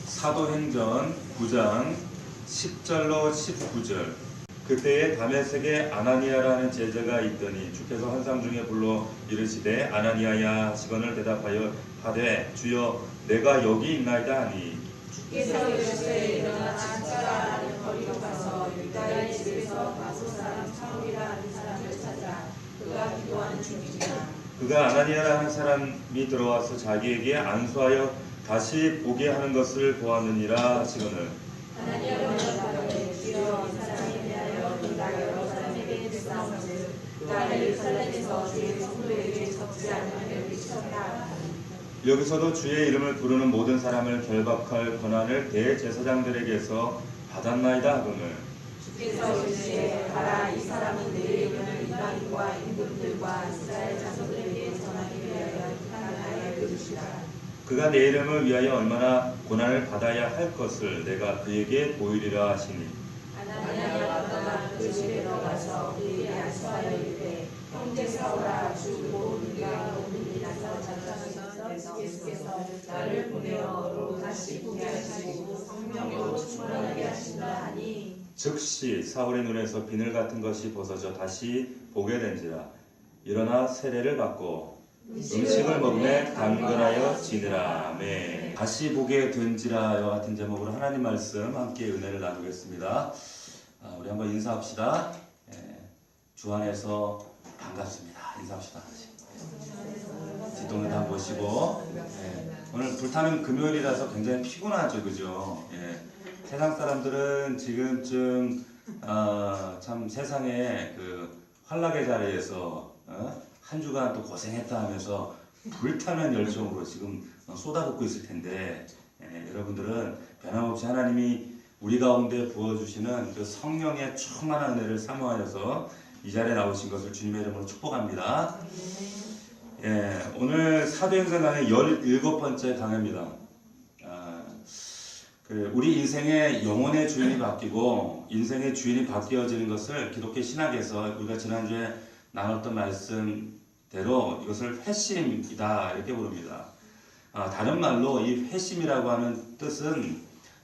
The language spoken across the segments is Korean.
사도행전 9장 10절로 19절. 그때에 다메섹에 아나니아라는 제자가 있더니 주께서 환상 중에 불러 이르시되 아나니아야 하시거늘 대답하여 하되 주여 내가 여기 있나이다 하니 주께서 이르시되 일어나 집가라 하는 거리로 가서 유다의 집에서 다소 사람 사울이라 하는 사람을 찾아 그가 기도하는 중이니라. 그가 아나니아라 하는 사람이 들어와서 자기에게 안수하여 다시 보게 하는 것을 보았느니라 하시거늘 아나니아가 대답하되 주여 이 사람에 대하여 내가 여러 사람에게 됐사온즉 그가 예루살렘에서 주의 성도에게 적지 않으면 미쳤다. 여기서도 주의 이름을 부르는 모든 사람을 결박할 권한을 대제사장들에게서 받았나이다 하거늘 주께서 이르시되 가라 이 사람은 내 이름을 이방인과 임금들과 이스라엘 자손들에게 전하기 위하여 하나님의 이르시라. 그가 내 이름을 위하여 얼마나 고난을 받아야 할 것을 내가 그에게 보이리라 하시니 아나니아가 그 집에 들어가서 그에게 안수하여 이르되 형제 사울아 주 모든가 모든 일에서 전하시면서 예수께서 나를 보내어 너로 다시 보게 하시고 성령으로 충만하게 하신다 하니 즉시 사울의 눈에서 비늘 같은 것이 벗어져 다시 보게 된지라 일어나 세례를 받고 음식을 먹음에 강건하여 지느라. 아멘. 다시 보게 된지라와 같은 제목으로 하나님 말씀 함께 은혜를 나누겠습니다. 우리 한번 인사합시다. 주 안에서 반갑습니다. 인사합시다. 뒷동네 다 모시고 오늘 불타는 금요일이라서 굉장히 피곤하죠, 그죠? 세상 사람들은 지금쯤 참 세상의 그 환락의 자리에서 한 주간 또 고생했다 하면서 불타는 열정으로 지금 쏟아붓고 있을 텐데 여러분들은 변함없이 하나님이 우리 가운데 부어주시는 그 성령의 충만한 은혜를 사모하여서 이 자리에 나오신 것을 주님의 이름으로 축복합니다. 오늘 사도행전 강의 17번째 강의입니다. 우리 인생의 영혼의 주인이 바뀌고 인생의 주인이 바뀌어지는 것을 기독교 신학에서 우리가 지난주에 나눴던 말씀대로 이것을 회심이다 이렇게 부릅니다. 다른 말로 이 회심이라고 하는 뜻은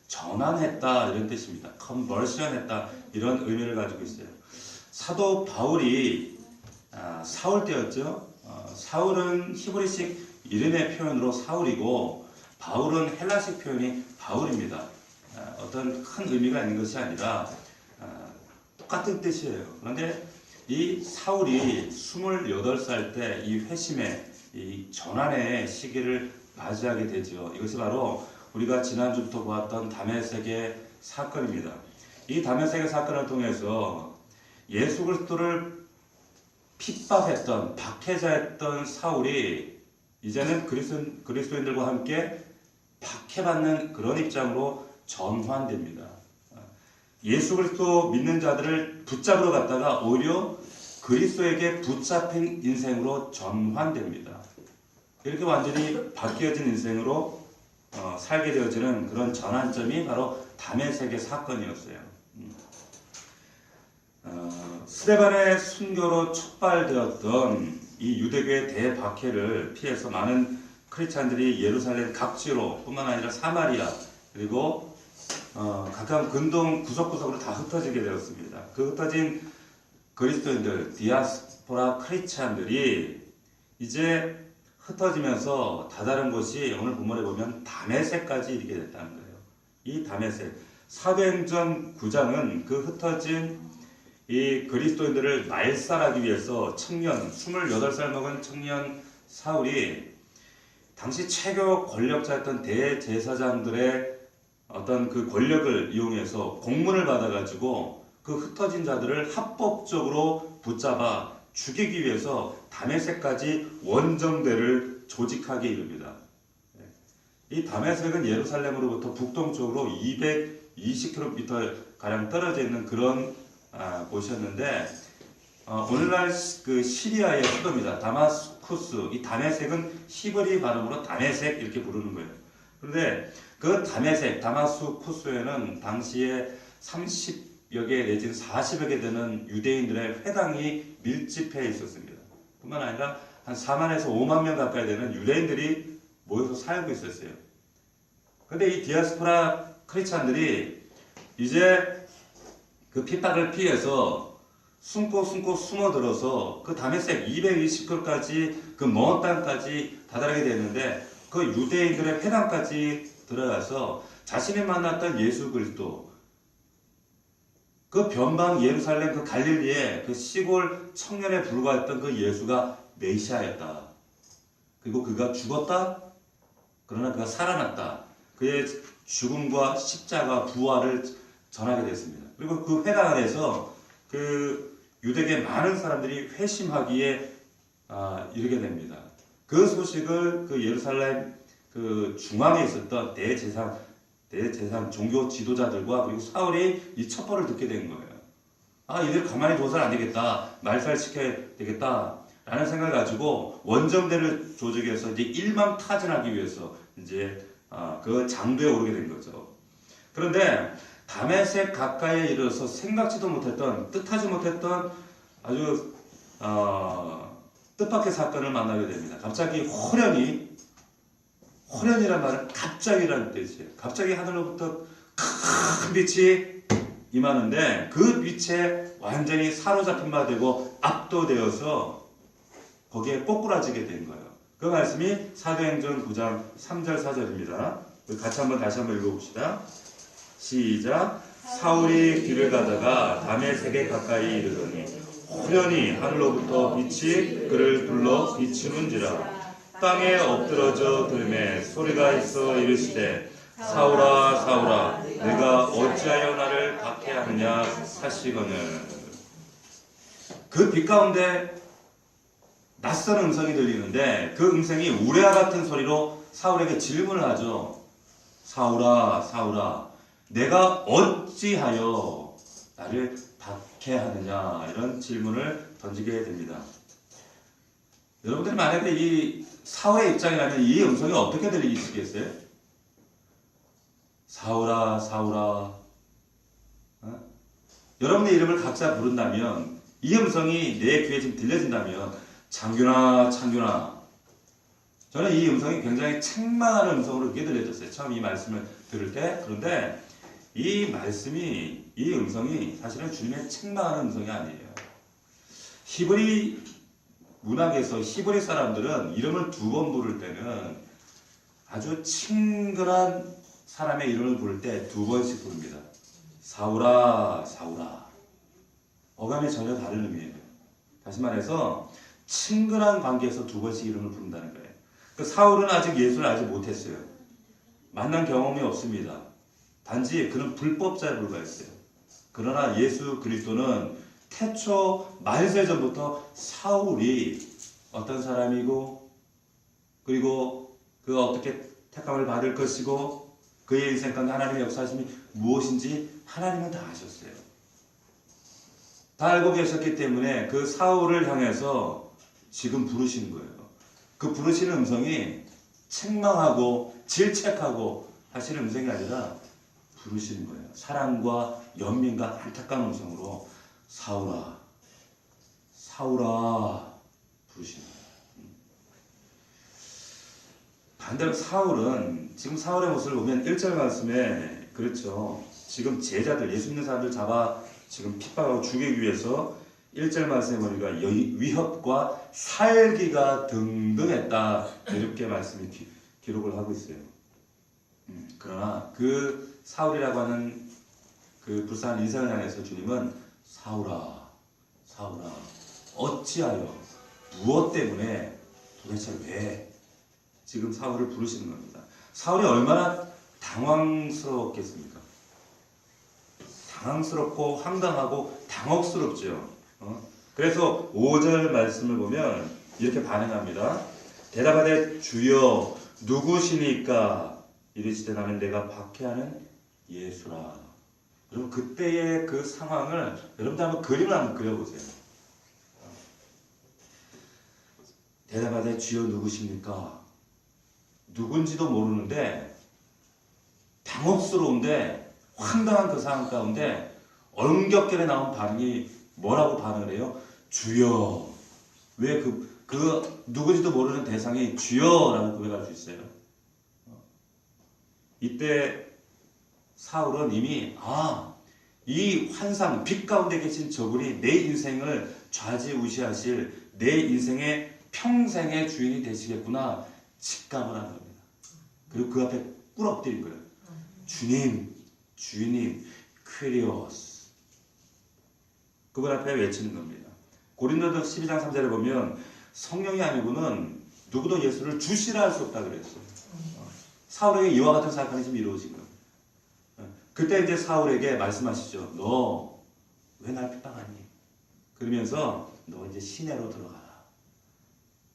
전환했다 이런 뜻입니다. 컨버션했다 이런 의미를 가지고 있어요. 사도 바울이 사울 때였죠. 사울은 히브리식 이름의 표현으로 사울이고 바울은 헬라식 표현이 바울입니다. 어떤 큰 의미가 있는 것이 아니라 똑같은 뜻이에요. 그런데 이 사울이 28살 때 이 회심의 이 전환의 시기를 맞이하게 되죠. 이것이 바로 우리가 지난주부터 보았던 다메섹의 사건입니다. 이 다메섹의 사건을 통해서 예수 그리스도를 핍박했던 박해자였던 사울이 이제는 그리스도인들과 함께 박해받는 그런 입장으로 전환됩니다. 예수 그리스도 믿는 자들을 붙잡으러 갔다가 오히려 그리스도에게 붙잡힌 인생으로 전환됩니다. 이렇게 완전히 바뀌어진 인생으로 살게 되어지는 그런 전환점이 바로 다메섹의 사건이었어요. 스데반의 순교로 촉발되었던 이 유대교의 대박해를 피해서 많은 크리스찬들이 예루살렘 각지로 뿐만 아니라 사마리아 그리고 각각 근동 구석구석으로 다 흩어지게 되었습니다. 그 흩어진 그리스도인들, 디아스포라 크리스찬들이 이제 흩어지면서 다다른 곳이 오늘 본문에 보면 다메섹까지 이르게 됐다는 거예요. 이 다메섹, 사도행전 9장은 그 흩어진 이 그리스도인들을 말살하기 위해서 청년, 28살 먹은 청년 사울이 당시 최고 권력자였던 대제사장들의 어떤 그 권력을 이용해서 공문을 받아가지고 그 흩어진 자들을 합법적으로 붙잡아 죽이기 위해서 다메섹까지 원정대를 조직하게 이릅니다. 이 다메섹은 예루살렘으로부터 북동쪽으로 220km 가량 떨어져 있는 그런 곳이었는데 오늘날 그 시리아의 수도입니다. 다마스쿠스. 이 다메섹은 히브리 발음으로 다메섹 이렇게 부르는 거예요. 그런데 그 다메섹, 다마스쿠스에는 당시에 30여 개 내지는 40여 개 되는 유대인들의 회당이 밀집해 있었습니다. 뿐만 아니라 한 4만에서 5만 명 가까이 되는 유대인들이 모여서 살고 있었어요. 근데 이 디아스포라 크리스찬들이 이제 그 핍박을 피해서 숨고 숨어들어서 그 다메섹 220km까지 그 먼 땅까지 다다르게 됐는데 그 유대인들의 회당까지 들어가서 자신이 만났던 예수 그리스도 그 변방 예루살렘 그 갈릴리의 그 시골 청년에 불과했던 그 예수가 메시아였다. 그리고 그가 죽었다. 그러나 그가 살아났다. 그의 죽음과 십자가 부활을 전하게 됐습니다. 그리고 그 회당 안에서 그 유대계 많은 사람들이 회심하기에 이르게 됩니다. 그 소식을 그 예루살렘 그 중앙에 있었던 대제사장 종교 지도자들과 그리고 사울이 이 첩보를 듣게 된 거예요. 이들 가만히 둬서는 안 되겠다. 말살시켜야 되겠다. 라는 생각을 가지고 원정대를 조직해서 이제 일망타진하기 위해서 이제 그 장도에 오르게 된 거죠. 그런데 다메섹 가까이에 이르러서 생각지도 못했던 뜻하지 못했던 아주 뜻밖의 사건을 만나게 됩니다. 갑자기 호련이란 말은 갑자기라는 뜻이에요. 갑자기 하늘로부터 큰 빛이 임하는데 그 빛에 완전히 사로잡힌 바 되고 압도되어서 거기에 꼬꾸라지게 된 거예요. 그 말씀이 사도행전 9장 3절 4절입니다. 다시 한번 읽어봅시다. 시작. 사울이 길을 가다가 다메섹에 가까이 이르더니 호련히 하늘로부터 빛이 그를 둘러 비추는지라. 땅에 엎드러져 들음에 소리가 있어 이르시되 사울아 사울아 내가 어찌하여 나를 박해하느냐 하시거늘. 그 빛 가운데 낯선 음성이 들리는데 그 음성이 우레와 같은 소리로 사울에게 질문을 하죠. 사울아 사울아 내가 어찌하여 나를 박해하느냐, 이런 질문을 던지게 됩니다. 여러분들이 만약에 이 사울의 입장이라면 이 음성이 어떻게 들리시겠어요? 사울아 사울아. 여러분의 이름을 각자 부른다면, 이 음성이 내 귀에 지금 들려진다면 창균아 창균아. 저는 이 음성이 굉장히 책망하는 음성으로 그렇게 들려졌어요, 처음 이 말씀을 들을 때. 그런데 이 음성이 사실은 주님의 책망하는 음성이 아니에요. 히브리 문학에서 히브리 사람들은 이름을 두 번 부를 때는 아주 친근한 사람의 이름을 부를 때 두 번씩 부릅니다. 사울아 사울아. 어감이 전혀 다른 의미예요. 다시 말해서 친근한 관계에서 두 번씩 이름을 부른다는 거예요. 그 사울은 아직 예수를 알지 못했어요. 만난 경험이 없습니다. 단지 그는 불법자에 불과했어요. 그러나 예수 그리스도는 태초 만세전부터 사울이 어떤 사람이고, 그리고 그가 어떻게 택함을 받을 것이고, 그의 인생 가운데 하나님의 역사하심이 무엇인지 하나님은 다 아셨어요. 다 알고 계셨기 때문에 그 사울을 향해서 지금 부르시는 거예요. 그 부르시는 음성이 책망하고 질책하고 하시는 음성이 아니라 부르시는 거예요. 사랑과 연민과 안타까운 음성으로 사울아 사울아 부르시는 거예요. 반대로 사울은, 지금 사울의 모습을 보면 1절 말씀에, 그렇죠, 지금 제자들, 예수 믿는 사람들 잡아 지금 핍박하고 죽이기 위해서 1절 말씀에 보니까 위협과 살기가 등등했다, 이렇게 말씀이 기록을 하고 있어요. 그러나 그 사울이라고 하는 그 불쌍한 인생을 향해서 주님은 사울아 사울아 어찌하여, 무엇 때문에, 도대체 왜 지금 사울을 부르시는 겁니다. 사울이 얼마나 당황스러웠겠습니까? 당황스럽고 황당하고 당혹스럽죠. 그래서 5절 말씀을 보면 이렇게 반응합니다. 대답하되 주여 누구시니까? 이르시되 나는 내가 박해하는 예수라. 여러분, 그때의 그 상황을 여러분들 한번 그림을 한번 그려보세요. 대답하되 주여 누구십니까? 누군지도 모르는데 당혹스러운데 황당한 그 상황 가운데 얼겹게 나온 반응이 뭐라고 반응을 해요? 주여. 왜 누구지도 모르는 대상이 주여라고 고백할 수 있어요? 이때 사울은 이미 이 환상, 빛 가운데 계신 저분이 내 인생을 좌지우지하실 내 인생의 평생의 주인이 되시겠구나 직감을 한 겁니다. 그리고 그 앞에 꿇어 엎드린 거예요. 주님, 주님, 퀴리오스. 그분 앞에 외치는 겁니다. 고린도서 12장 3절에 보면 성령이 아니고는 누구도 예수를 주시라 할 수 없다 그랬어요. 사울에게 이와 같은 사건이 지금 이루어진 거예요. 그때 이제 사울에게 말씀하시죠. 너 왜 날 핍박하니? 그러면서 너 이제 시내로 들어가라.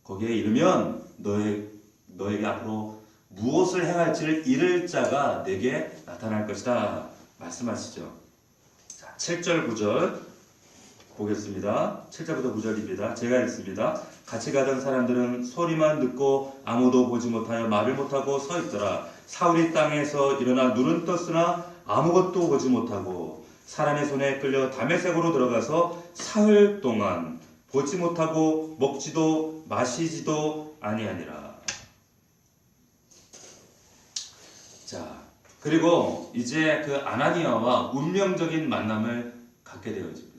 거기에 이르면 너에게 앞으로 무엇을 행할지를 이를 자가 내게 나타날 것이다. 말씀하시죠. 자, 7절 9절 보겠습니다. 7절부터 9절입니다. 제가 읽습니다. 같이 가던 사람들은 소리만 듣고 아무도 보지 못하여 말을 못하고 서 있더라. 사울이 땅에서 일어나 눈은 떴으나 아무것도 보지 못하고 사람의 손에 끌려 다메섹으로 들어가서 사흘 동안 보지 못하고 먹지도 마시지도 아니하니라. 자, 그리고 이제 그 아나니아와 운명적인 만남을 갖게 되어집니다.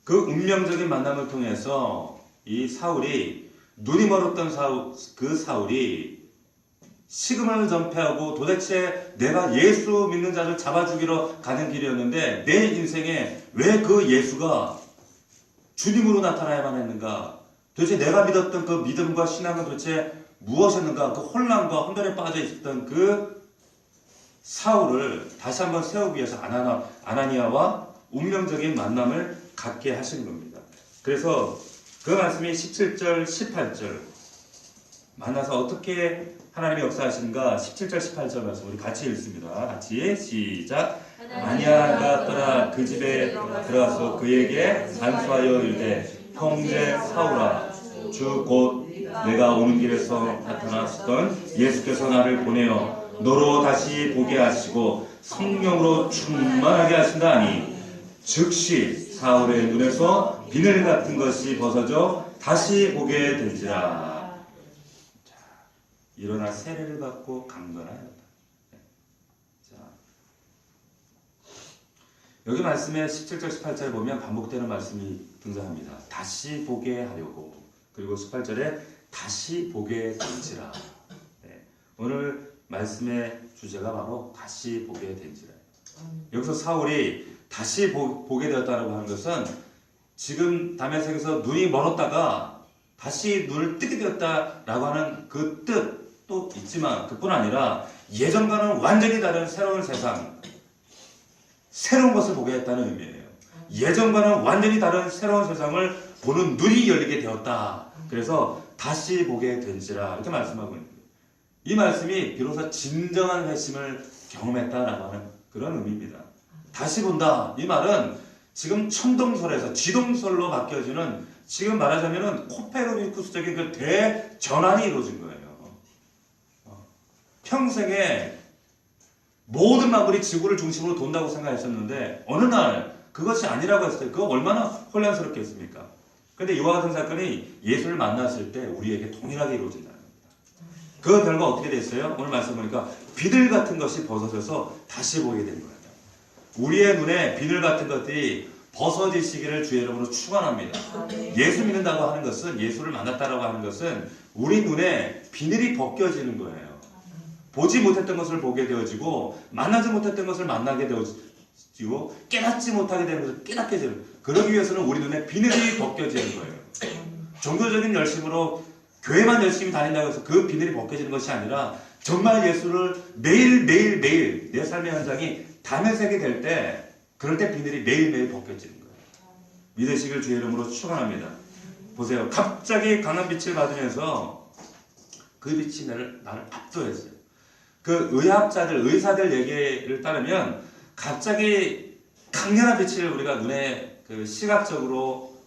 그 운명적인 만남을 통해서 이 사울이 눈이 멀었던 그 사울이 식음을 전폐하고 도대체 내가 예수 믿는 자를 잡아 죽이러 가는 길이었는데 내 인생에 왜 그 예수가 주님으로 나타나야만 했는가? 도대체 내가 믿었던 그 믿음과 신앙은 도대체 무엇이었는가? 그 혼란과 혼돈에 빠져 있었던 그 사울을 다시 한번 세우기 위해서 아나니아와 운명적인 만남을 갖게 하신 겁니다. 그래서 그 말씀이 17절, 18절 만나서 어떻게 하나님이 역사하시는가 17절, 18절 말씀 우리 같이 읽습니다. 같이 시작. 아나니아가 떠나 그 집에 들어가서 그에게 안수하여 이르되 형제 사울아 주 곧 내가 오는 길에서 나타나셨던 예수께서 나를 보내어 너로 다시 보게 하시고 성령으로 충만하게 하신다 하니 즉시 사울의 눈에서 비늘 같은 것이 벗어져 다시 보게 된지라. 자, 일어나 세례를 받고 강건하였다. 자, 여기 말씀에 17절 18절에 보면 반복되는 말씀이 등장합니다. 다시 보게 하려고. 그리고 18절에 다시 보게 된지라. 네, 오늘 말씀의 주제가 바로 다시 보게 된지라. 여기서 사울이 다시 보게 되었다고 하는 것은 지금 다메섹에서 눈이 멀었다가 다시 눈을 뜨게 되었다라고 하는 그 뜻도 있지만 그뿐 아니라 예전과는 완전히 다른 새로운 세상, 새로운 것을 보게 했다는 의미예요. 예전과는 완전히 다른 새로운 세상을 보는 눈이 열리게 되었다. 그래서 다시 보게 된지라 이렇게 말씀하고 있는 거예요. 이 말씀이 비로소 진정한 회심을 경험했다라고 하는 그런 의미입니다. 다시 본다. 이 말은 지금 천동설에서 지동설로 바뀌어지는 지금 말하자면은 코페르니쿠스적인 그 대전환이 이루어진 거예요. 평생에 모든 만물이 지구를 중심으로 돈다고 생각했었는데 어느 날 그것이 아니라고 했어요. 그거 얼마나 혼란스럽겠습니까? 그런데 이와 같은 사건이 예수를 만났을 때 우리에게 동일하게 이루어진다는 겁니다. 그 결과 어떻게 됐어요? 오늘 말씀 보니까 비늘 같은 것이 벗어져서 다시 보게 된 거예요. 우리의 눈에 비늘 같은 것들이 벗어지시기를 주의 이름으로 축원합니다. 예수 믿는다고 하는 것은 예수를 만났다라고 하는 것은 우리 눈에 비늘이 벗겨지는 거예요. 보지 못했던 것을 보게 되어지고 만나지 못했던 것을 만나게 되어지고 깨닫지 못하게 되는 것을 깨닫게 되는 그러기 위해서는 우리 눈에 비늘이 벗겨지는 거예요. 종교적인 열심으로 교회만 열심히 다닌다고 해서 그 비늘이 벗겨지는 것이 아니라 정말 예수를 매일 내 삶의 현장이 다메섹이 될 때 그럴 때 비늘이 매일매일 벗겨지는 거예요. 믿으시길 주의 이름으로 축원합니다. 보세요. 갑자기 강한 빛을 받으면서 그 빛이 나를 압도했어요. 그 의사들 얘기를 따르면 갑자기 강렬한 빛을 우리가 눈에 그 시각적으로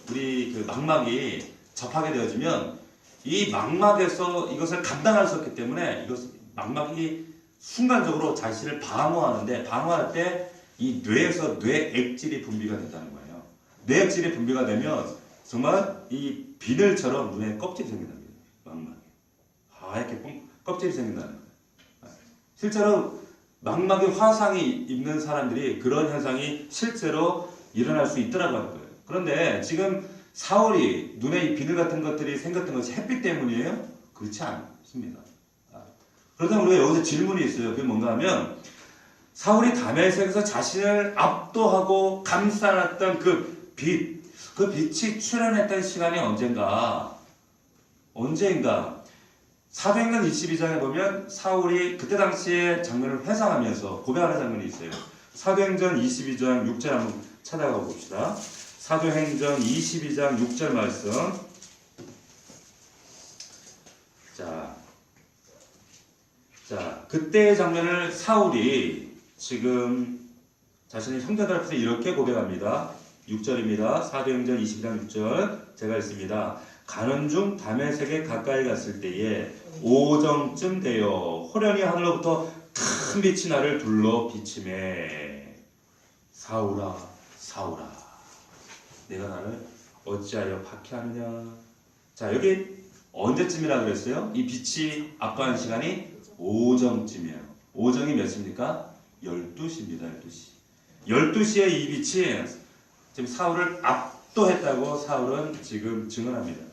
우리 그 망막이 접하게 되어지면 이 망막에서 이것을 감당할 수 없기 때문에 망막이 순간적으로 자신을 방어하는데 방어할 때 이 뇌에서 뇌액질이 분비가 된다는 거예요. 뇌액질이 분비가 되면 정말 이 비늘처럼 눈에 껍질이 생긴답니다. 망막에. 이렇게 껍질이 생긴다는 거예요. 실제로 망막에 화상이 입는 사람들이 그런 현상이 실제로 일어날 수 있더라고 하는 거예요. 그런데 지금 사울이 눈에 이 비늘 같은 것들이 생겼던 것이 햇빛 때문이에요? 그렇지 않습니다. 그렇다면 우리가 여기서 질문이 있어요. 그게 뭔가 하면 사울이 다메섹에서 자신을 압도하고 감싸놨던 그 빛이 출현했던 시간이 언젠가? 사도행전 22장에 보면 사울이 그때 당시의 장면을 회상하면서 고백하는 장면이 있어요. 사도행전 22장 6절 한번 찾아가 봅시다. 사도행전 22장 6절 말씀. 자, 그때의 장면을 사울이 지금 자신의 형제들 앞에서 이렇게 고백합니다. 6절입니다. 사도행전 22장 6절 제가 읽습니다. 가는 중 다메섹에 가까이 갔을 때에 오정쯤 되어 호련히 하늘로부터 큰 빛이 나를 둘러 비치매 사울아 사울아 내가 나를 어찌하여 박해하느냐. 자, 여기 언제쯤이라 그랬어요? 이 빛이 압도하는 시간이 오정쯤이에요. 오정이 몇 시입니까? 12시입니다. 12시. 12시에 이 빛이 지금 사울을 압도했다고 사울은 지금 증언합니다.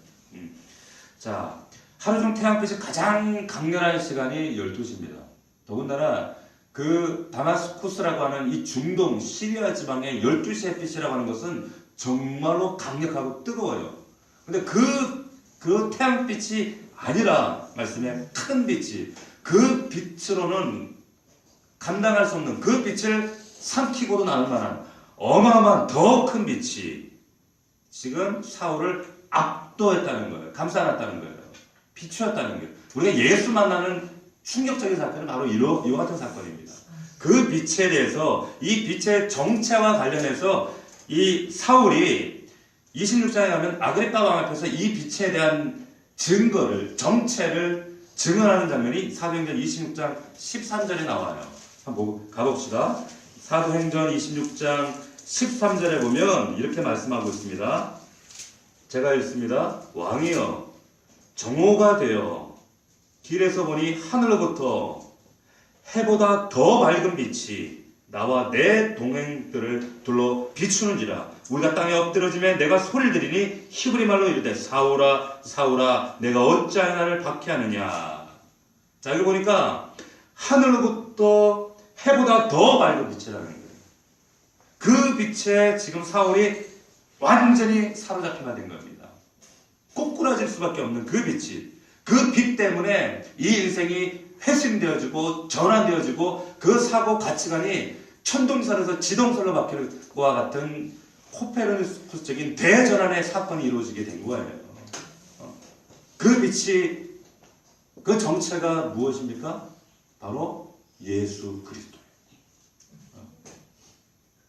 자, 하루 중 태양빛이 가장 강렬한 시간이 12시입니다. 더군다나 그 다마스쿠스라고 하는 이 중동 시리아 지방의 12시 햇빛이라고 하는 것은 정말로 강력하고 뜨거워요. 근데 그 태양빛이 아니라 말씀에 큰 빛이 그 빛으로는 감당할 수 없는 그 빛을 삼키고도 나올 만한 어마어마한 더 큰 빛이 지금 사울을 압도했다는 거예요. 감싸놨다는 거예요. 비추었다는 거예요. 우리가 예수 만나는 충격적인 사건은 바로 이와 같은 사건입니다. 그 빛에 대해서 이 빛의 정체와 관련해서 이 사울이 26장에 가면 아그리빠 왕 앞에서 이 빛에 대한 정체를 증언하는 장면이 사도행전 26장 13절에 나와요. 한번 가봅시다. 사도행전 26장 13절에 보면 이렇게 말씀하고 있습니다. 제가 읽습니다. 왕이여 정오가 되어 길에서 보니 하늘로부터 해보다 더 밝은 빛이 나와 내 동행들을 둘러 비추는지라. 우리가 땅에 엎드러지면 내가 소리를 들으니 히브리 말로 이르되 사울아 사울아 내가 어찌하여 나를 박해하느냐. 자, 여기 보니까 하늘로부터 해보다 더 밝은 빛이라는 거예요. 그 빛에 지금 사울이 완전히 사로잡히게 된 겁니다. 꼬꾸라질 수밖에 없는 그 빛이, 그 빛 때문에 이 인생이 회심되어지고 전환되어지고 그 사고 가치관이 천동설에서 지동설로 바뀌는 것과 같은 코페르니쿠스적인 대전환의 사건이 이루어지게 된 거예요. 그 빛이, 그 정체가 무엇입니까? 바로 예수 그리스도.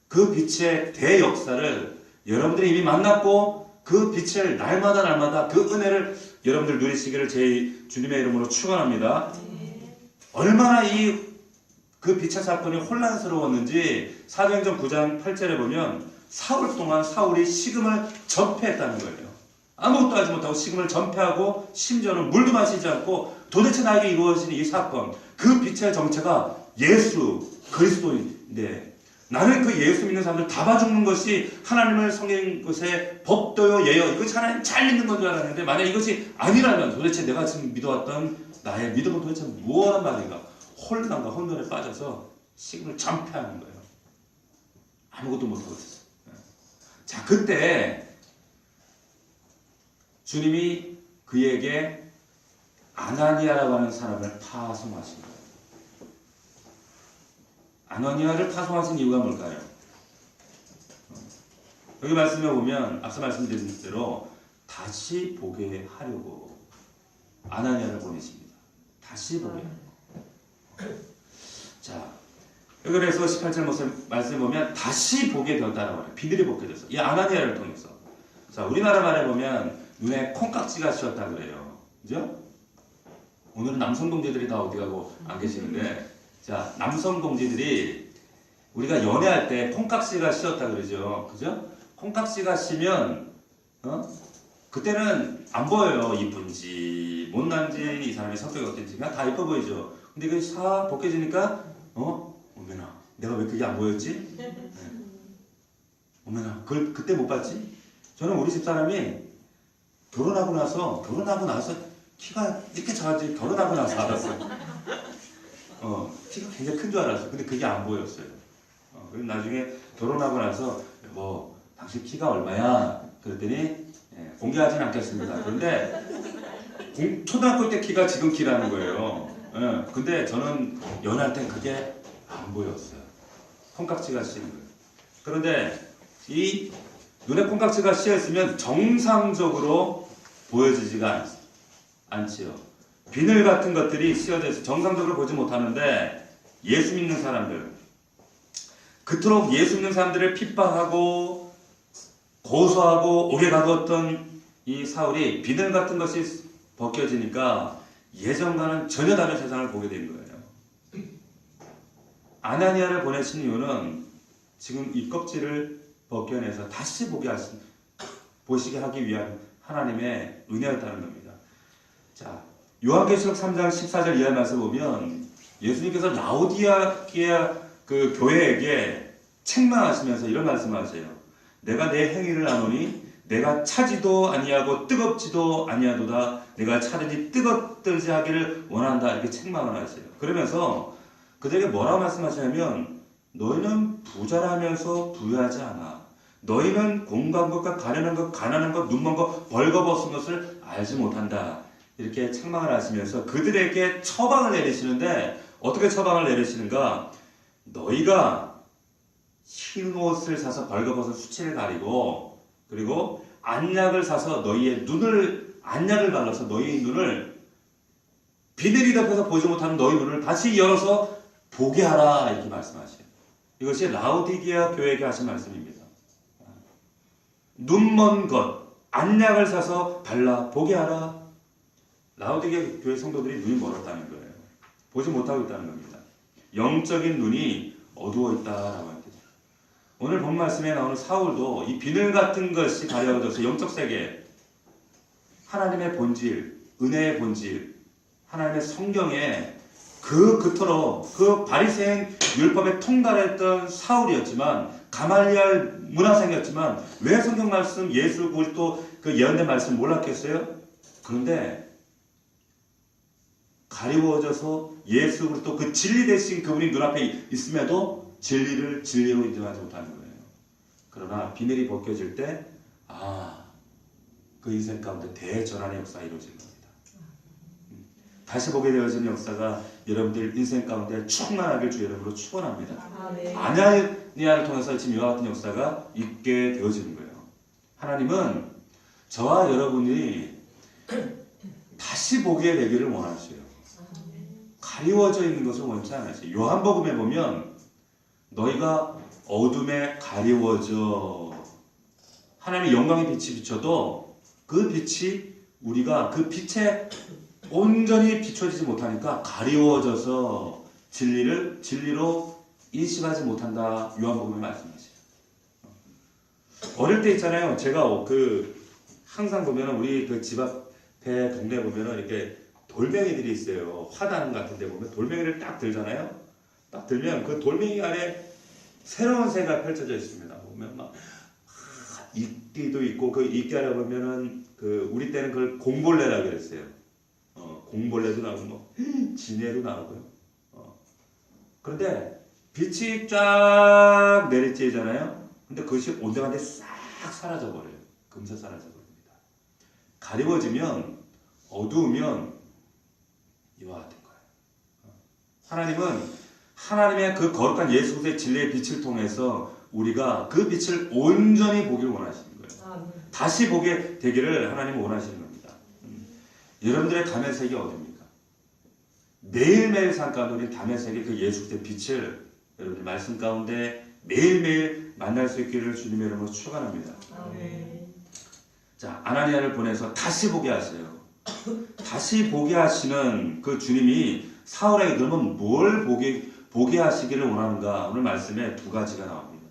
그 빛의 대역사를 여러분들이 이미 만났고 그 빛을 날마다 그 은혜를 여러분들 누리시기를 제 주님의 이름으로 축원합니다. 얼마나 그 빛의 사건이 혼란스러웠는지 사도행전 9장 8절에 보면 사흘 동안 사울이 식음을 전폐했다는 거예요. 아무것도 하지 못하고 식음을 전폐하고 심지어는 물도 마시지 않고 도대체 나에게 이루어진 이 사건, 그 빛의 정체가 예수 그리스도인데 나는 그 예수 믿는 사람들 다 봐죽는 것이 하나님을 섬기는 것의 법도요 예요 이것이 하나님 잘 믿는 건 줄 알았는데 만약 이것이 아니라면 도대체 내가 지금 믿어왔던 나의 믿음은 도대체 무엇란 말인가. 혼란과 혼돈에 빠져서 식음을 전폐하는 거예요. 아무것도 못하고 있었어요. 자, 그때 주님이 그에게 아나니아라고 하는 사람을 파송하신 거예요. 아나니아를 파송하신 이유가 뭘까요? 여기 말씀에 보면 앞서 말씀드린 대로 다시 보게 하려고 아나니아를 보내십니다. 다시 보게. 자, 여기 그래서 18절 말씀에 보면 다시 보게 되었다라고 해요. 비늘이 벗겨져서. 이 아나니아를 통해서. 자, 우리나라 말에 보면 눈에 콩깍지가 씌었다 그래요. 그죠? 오늘은 남성 동지들이 다 어디 가고 안 계시는데, 자, 남성 동지들이 우리가 연애할 때 콩깍지가 씌었다 그러죠. 그죠? 콩깍지가 씌면, 그때는 안 보여요. 이쁜지, 착한지 못난지 이 사람의 성격이 어떤지 그냥 다 이뻐 보이죠. 근데 이게 싹 벗겨지니까 어머나 내가 왜 그게 안 보였지? 네. 어머나 그걸 그때 못 봤지? 저는 우리 집사람이 결혼하고 나서 키가 이렇게 작아지 결혼하고 나서 알았어요. 키가 굉장히 큰 줄 알았어요. 근데 그게 안 보였어요. 그리고 나중에 결혼하고 나서 뭐 당신 키가 얼마야? 그랬더니 공개하진 않겠습니다. 그런데 초등학교 때 키가 지금 키라는 거예요. 근데 저는 연할 땐 그게 안 보였어요. 콩깍지가 씌는 거예요. 그런데 이 눈에 콩깍지가 씌어 있으면 정상적으로 보여지지가 않지요. 비늘 같은 것들이 씌어져 있어 정상적으로 보지 못하는데 예수 믿는 사람들, 그토록 예수 믿는 사람들을 핍박하고 고소하고 오래 가두었던 이 사울이 비늘 같은 것이 벗겨지니까 예전과는 전혀 다른 세상을 보게 된 거예요. 아나니아를 보내신 이유는 지금 이 껍질을 벗겨내서 다시 보시게 하기 위한 하나님의 은혜였다는 겁니다. 자, 요한계시록 3장 14절 이하 말씀 보면 예수님께서 라오디게아 그 교회에게 책망하시면서 이런 말씀하세요. 내가 내 행위를 아노니 내가 차지도 아니하고 뜨겁지도 아니하도다. 내가 차든지 뜨겁든지 하기를 원한다. 이렇게 책망을 하세요. 그러면서 그들에게 뭐라고 말씀하시냐면 너희는 부자라면서 부유하지 않아. 너희는 공부한 것과 가난한 것, 눈먼 것, 벌거벗은 것을 알지 못한다. 이렇게 책망을 하시면서 그들에게 처방을 내리시는데 어떻게 처방을 내리시는가? 너희가 흰 옷을 사서 벌거벗은 수치를 가리고 그리고 안약을 사서 안약을 발라서 너희의 눈을 비늘이 덮여서 보지 못하는 너희 눈을 다시 열어서 보게 하라. 이렇게 말씀하셔요. 이것이 라오디게아 교회에게 하신 말씀입니다. 눈먼 것, 안약을 사서 발라 보게 하라. 라오디게아 교회 성도들이 눈이 멀었다는 거예요. 보지 못하고 있다는 겁니다. 영적인 눈이 어두워 있다라고 합니다. 오늘 본 말씀에 나오는 사울도 이 비늘 같은 것이 가려져서 영적 세계, 하나님의 본질, 은혜의 본질, 하나님의 성경에 그토록 그 바리새인 율법에 통달했던 사울이었지만 가말리알 문화생이었지만 왜 성경 말씀, 예수 그리스도 그 예언된 말씀 몰랐겠어요? 그런데 가리워져서 예수 그리스도 그 진리 대신 그분이 눈앞에 있음에도 진리로 인정하지 못하는 거예요. 그러나 비늘이 벗겨질 때 그 인생 가운데 대전환의 역사가 이루어진 겁니다. 다시 보게 되어지는 역사가 여러분들 인생 가운데 충만하길 주 이름으로 축원합니다. 아나니아를 통해서 지금 이와 같은 역사가 있게 되어지는 거예요. 하나님은 저와 여러분이 다시 보게 되기를 원하세요. 가리워져 있는 것을 원치 않으세요. 요한복음에 보면 너희가 어둠에 가리워져 하나님의 영광의 빛이 비춰도 그 빛이 우리가 그 빛에 온전히 비춰지지 못하니까 가리워져서 진리로 인식하지 못한다. 요한복음에 말씀하세요. 어릴 때 있잖아요. 제가 항상 보면 우리 그 집 앞에 동네 보면은 이렇게 돌멩이들이 있어요. 화단 같은 데 보면 돌멩이를 딱 들잖아요. 딱 들면 그 돌멩이 안에 새로운 새가 펼쳐져 있습니다. 보면 막 이끼도 있고 그 이끼 안에 보면은 우리 때는 그걸 공벌레라 그랬어요. 공벌레도 나오고 진해도 나오고요. 그런데 빛이 쫙 내리쬐잖아요. 근데 그것이 온데간데 싹 사라져 버려요. 금세 사라져 버립니다. 가리워지면 어두우면 이와 같은 거예요. 하나님은 하나님의 그 거룩한 예수 그리스도의 진리의 빛을 통해서 우리가 그 빛을 온전히 보기를 원하시는 거예요. 다시 보게 되기를 하나님은 원하시는 겁니다. 여러분들의 담의 색이 어디입니까? 매일매일 삶 가운데 우리 담의 색이 그 예수 그리스도의 빛을 여러분들 말씀 가운데 매일매일 만날 수 있기를 주님의 이름으로 축원합니다. 자, 아나니아를 보내서 다시 보게 하세요. 다시 보게 하시는 그 주님이 사울에게 그러면 뭘 보게 하시기를 원하는가? 오늘 말씀에 두 가지가 나옵니다.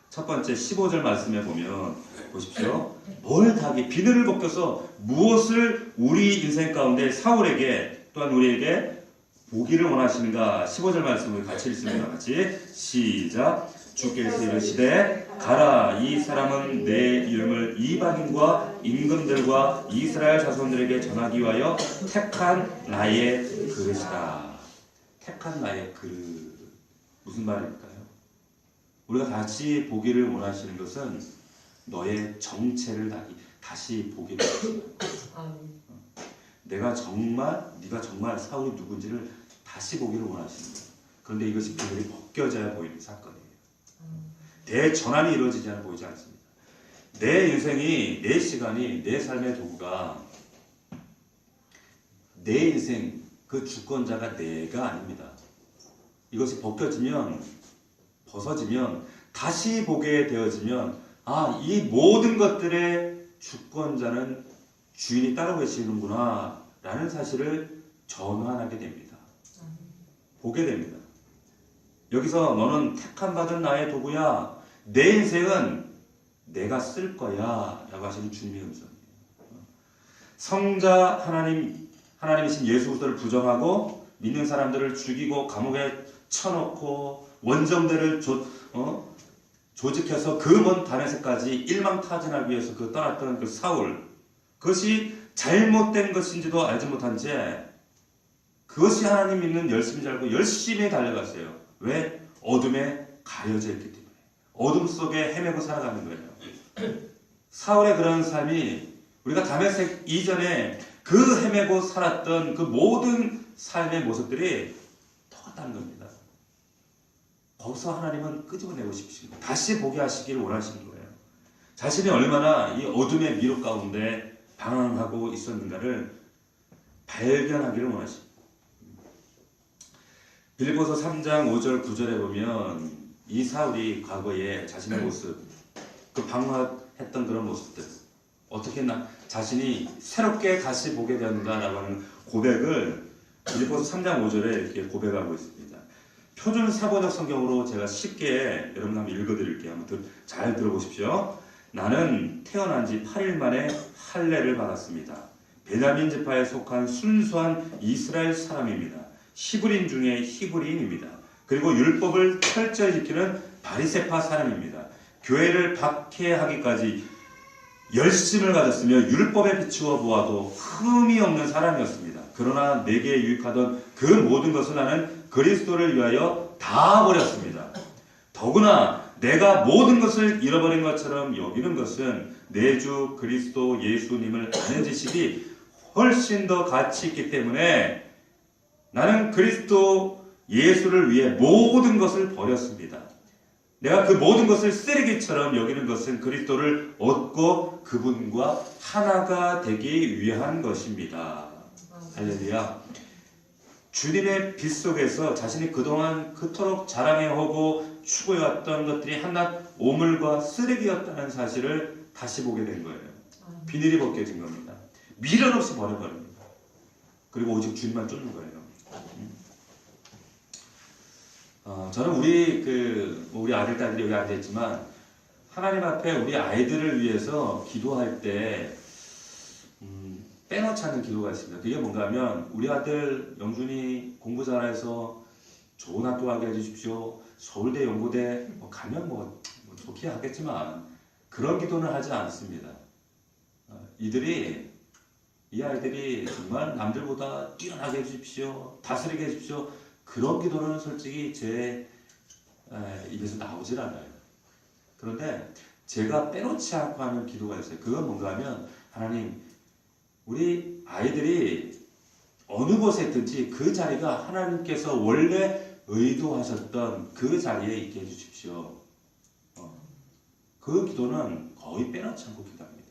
첫 번째 15절 말씀에 보면 보십시오. 뭘 다하기 비늘을 벗겨서 무엇을 우리 인생 가운데 사울에게 또한 우리에게 보기를 원하시는가. 15절 말씀을 같이 읽습니다. 같이 시작. 주께서 이르시되 가라 이 사람은 내 이름을 이방인과 임금들과 이스라엘 자손들에게 전하기 위하여 택한 나의 그릇이다. 택한 나의 그릇. 무슨 말일까요? 우리가 다시 보기를 원하시는 것은 너의 정체를 다시 보기를 원하신다. 네가 정말 사울이 누군지를 다시 보기를 원하시는 거예요. 그런데 이것이 비늘이 벗겨져야 보이는 사건이에요. 대전환이 이루어지지 않아 보이지 않습니다. 내 인생이, 내 시간이, 내 삶의 도구가 내 인생 그 주권자가 내가 아닙니다. 이것이 벗어지면 다시 보게 되어지면 이 모든 것들의 주권자는 주인이 따로 계시는구나 라는 사실을 전환하게 됩니다. 보게 됩니다. 여기서 너는 택함 받은 나의 도구야. 내 인생은 내가 쓸 거야 라고 하시는 주님의 음성이에요. 성자 하나님이신 예수 그리스도를 부정하고 믿는 사람들을 죽이고 감옥에 쳐놓고 원정대를 조직해서 그 먼 다메섹까지 일망타진하기 위해서 떠났던 그 사울, 그것이 잘못된 것인지도 알지 못한 채 그것이 하나님 믿는 열심인 줄 알고 열심히 달려갔어요. 왜? 어둠에 가려져 있기 때문에. 어둠 속에 헤매고 살아가는 거예요. 사울의 그런 삶이 우리가 다메섹 이전에 그 헤매고 살았던 그 모든 삶의 모습들이 똑같다는 겁니다. 거기서 하나님은 끄집어내고 싶으신 거예요. 다시 보게 하시기를 원하시는 거예요. 자신이 얼마나 이 어둠의 미로 가운데 방황하고 있었는가를 발견하기를 원하십니다. 빌립보서 3장 5절 9절에 보면 이 사울이 과거에 자신의 모습, 그 방황했던 그런 모습들, 어떻게 자신이 새롭게 다시 보게 되었는가라고 하는 고백을 빌립보서 3장 5절에 이렇게 고백하고 있습니다. 표준 사본역 성경으로 제가 쉽게 여러분 한번 읽어드릴게요. 한번 잘 들어보십시오. 나는 태어난 지 8일 만에 할례를 받았습니다. 베냐민 지파에 속한 순수한 이스라엘 사람입니다. 히브리인 중에 히브리인입니다. 그리고 율법을 철저히 지키는 바리새파 사람입니다. 교회를 박해하기까지 열심을 가졌으며 율법에 비추어 보아도 흠이 없는 사람이었습니다. 그러나 내게 유익하던 그 모든 것을 나는 그리스도를 위하여 다 버렸습니다. 더구나 내가 모든 것을 잃어버린 것처럼 여기는 것은 내 주 그리스도 예수님을 아는 지식이 훨씬 더 가치 있기 때문에 나는 그리스도 예수를 위해 모든 것을 버렸습니다. 내가 그 모든 것을 쓰레기처럼 여기는 것은 그리스도를 얻고 그분과 하나가 되기 위한 것입니다. 할렐루야. 주님의 빛 속에서 자신이 그동안 그토록 자랑해오고 추구해왔던 것들이 한낱 오물과 쓰레기였다는 사실을 다시 보게 된 거예요. 비늘이 벗겨진 겁니다. 미련 없이 버려버립니다. 그리고 오직 주님만 쫓는 거예요. 저는 우리 아들, 딸들이 여기 앉아있지만 하나님 앞에 우리 아이들을 위해서 기도할 때 빼놓지 않는 기도가 있습니다. 그게 뭔가 하면 우리 아들 영준이 공부 잘해서 좋은 학교 가게 해주십시오. 서울대, 연고대 가면 좋게 하겠지만 그런 기도는 하지 않습니다. 이 아이들이 정말 남들보다 뛰어나게 해주십시오. 다스리게 해주십시오. 그런 기도는 솔직히 제 입에서 나오질 않아요. 그런데 제가 빼놓지 않고 하는 기도가 있어요. 그건 뭔가 하면 하나님, 우리 아이들이 어느 곳에 있든지 그 자리가 하나님께서 원래 의도하셨던 그 자리에 있게 해주십시오. 그 기도는 거의 빼놓지 않고 기도합니다.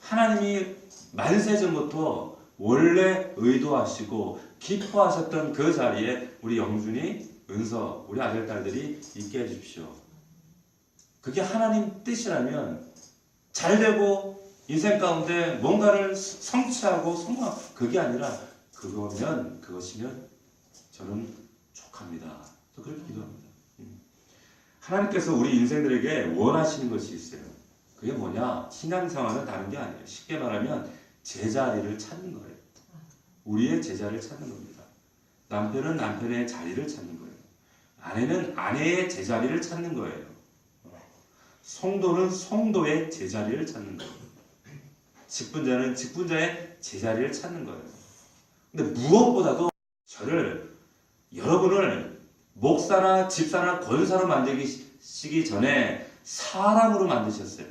하나님이 만세전부터 원래 의도하시고 기뻐하셨던 그 자리에 우리 영준이, 은서, 우리 아들, 딸들이 있게 해주십시오. 그게 하나님 뜻이라면 잘되고 인생 가운데 뭔가를 성취하고 성공하고, 그게 아니라 그것이면 저는 족합니다. 저 그렇게 기도합니다. 하나님께서 우리 인생들에게 원하시는 것이 있어요. 그게 뭐냐? 신앙생활은 다른 게 아니에요. 쉽게 말하면 제자리를 찾는 거예요. 우리의 제자리를 찾는 겁니다. 남편은 남편의 자리를 찾는 거예요. 아내는 아내의 제자리를 찾는 거예요. 성도는 성도의 제자리를 찾는 거예요. 직분자는 직분자의 제자리를 찾는 거예요. 근데 무엇보다도 여러분을 목사나 집사나 권사로 만드시기 전에 사람으로 만드셨어요.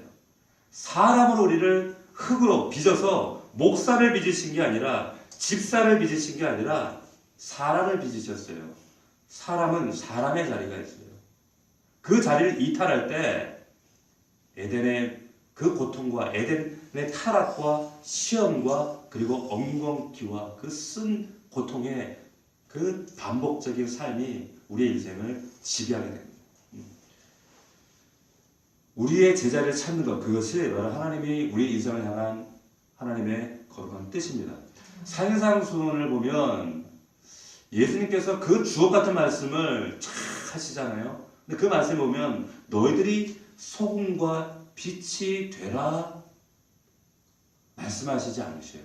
사람으로 우리를 흙으로 빚어서 목사를 빚으신 게 아니라 집사를 빚으신 게 아니라 사람을 빚으셨어요. 사람은 사람의 자리가 있어요. 그 자리를 이탈할 때 에덴의 그 고통과 에덴의 타락과 시험과 그리고 엉겅퀴와 그 쓴 고통의 그 반복적인 삶이 우리의 인생을 지배하게 됩니다. 우리의 제자리를 찾는 것, 그것이 바로 하나님이 우리 인생을 향한 하나님의 거룩한 뜻입니다. 산상수훈을 보면 예수님께서 그 주옥 같은 말씀을 쫙 하시잖아요. 근데 그 말씀을 보면 너희들이 소금과 빛이 되라 말씀하시지 않으셔요.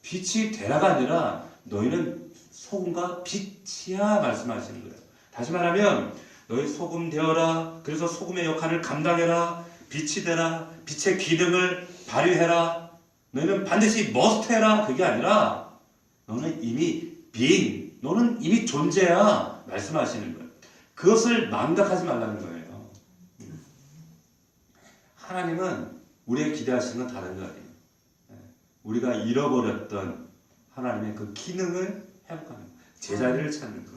빛이 되라가 아니라 너희는 소금과 빛이야 말씀하시는 거예요. 다시 말하면 너희 소금 되어라. 그래서 소금의 역할을 감당해라. 빛이 되라. 빛의 기능을 발휘해라. 너희는 반드시 머스트해라. 그게 아니라 너는 이미 너는 이미 존재야 말씀하시는 거예요. 그것을 망각하지 말라는 거예요. 하나님은 우리에게 기대하시는 건 다른 거 아니에요. 우리가 잃어버렸던 하나님의 그 기능을 회복하는 것, 제자리를 찾는 것.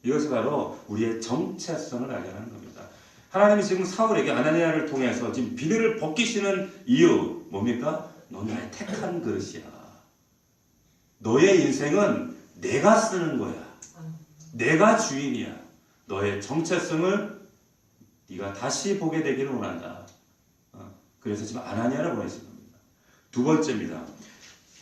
이것이 바로 우리의 정체성을 발견하는 겁니다. 하나님이 지금 사울에게 아나니아를 통해서 지금 비늘을 벗기시는 이유 뭡니까? 넌 나의 택한 그릇이야. 너의 인생은 내가 쓰는 거야. 내가 주인이야. 너의 정체성을 네가 다시 보게 되기를 원한다. 그래서 지금 아나니아를 보내신 겁니다. 두 번째입니다.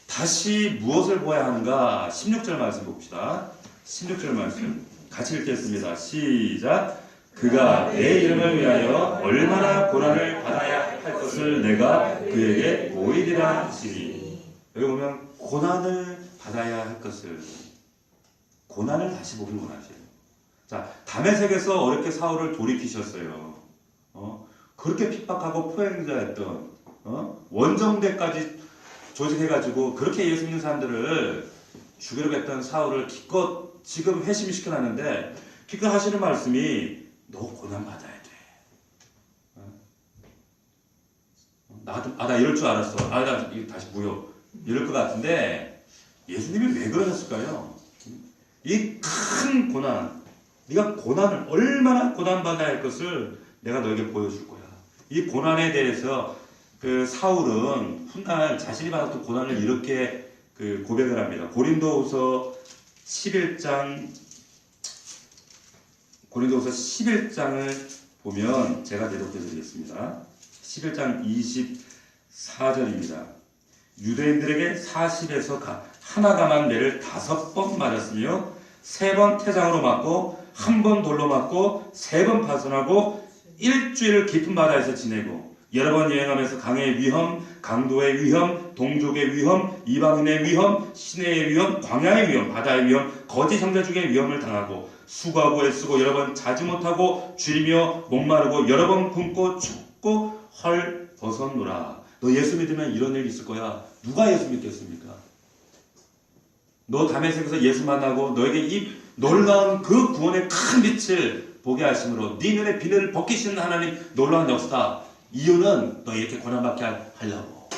다시 무엇을 보아야 하는가? 16절 말씀 봅시다. 16절 말씀 같이 읽겠습니다. 시작. 그가 내 이름을 위하여 얼마나 고난을 받아야 할 것을 내가 그에게 보이리라 하시니. 여기 보면 고난을 받아야 할 것을, 고난을 다시 보길 원하세요. 자, 다메섹에서 어렵게 사울을 돌이키셨어요. 그렇게 핍박하고 포행자였던 원정대까지 조직해가지고 그렇게 예수 믿는 사람들을 죽이려고 했던 사울을 기껏 지금 회심시켜놨는데 기껏 하시는 말씀이 너 고난 받아야 돼. 나 이럴 줄 알았어. 나 이거 다시 무효. 이럴 것 같은데 예수님이 왜 그러셨을까요? 이 큰 고난, 네가 고난을 얼마나 고난받아야 할 것을 내가 너에게 보여줄 거야. 이 고난에 대해서 그 사울은 훗날 자신이 받았던 고난을 이렇게 그 고백을 합니다. 고린도후서 11장을 보면 제가 대독해 드리겠습니다. 11장 24절입니다. 유대인들에게 40에서 하나가만 매를 5번 맞았으며 3번 태장으로 맞고 1번 돌로 맞고 3번 파손하고 일주일 깊은 바다에서 지내고 여러 번 여행하면서 강의 위험, 강도의 위험, 동족의 위험, 이방인의 위험, 시내의 위험, 광야의 위험, 바다의 위험, 거짓 형제 중의 위험을 당하고 수고하고 애쓰고 여러 번 자지 못하고 줄이며 목마르고 여러 번 굶고 춥고 헐 벗었노라. 너 예수 믿으면 이런 일 있을 거야. 누가 예수 믿겠습니까? 너 다메섹에서 예수 만나고 너에게 이 놀라운 그 구원의 큰 빛을 보게 하심으로 네 눈에 비늘을 벗기시는 하나님 놀라운 역사. 이유는 너 이렇게 고난받게 하려고.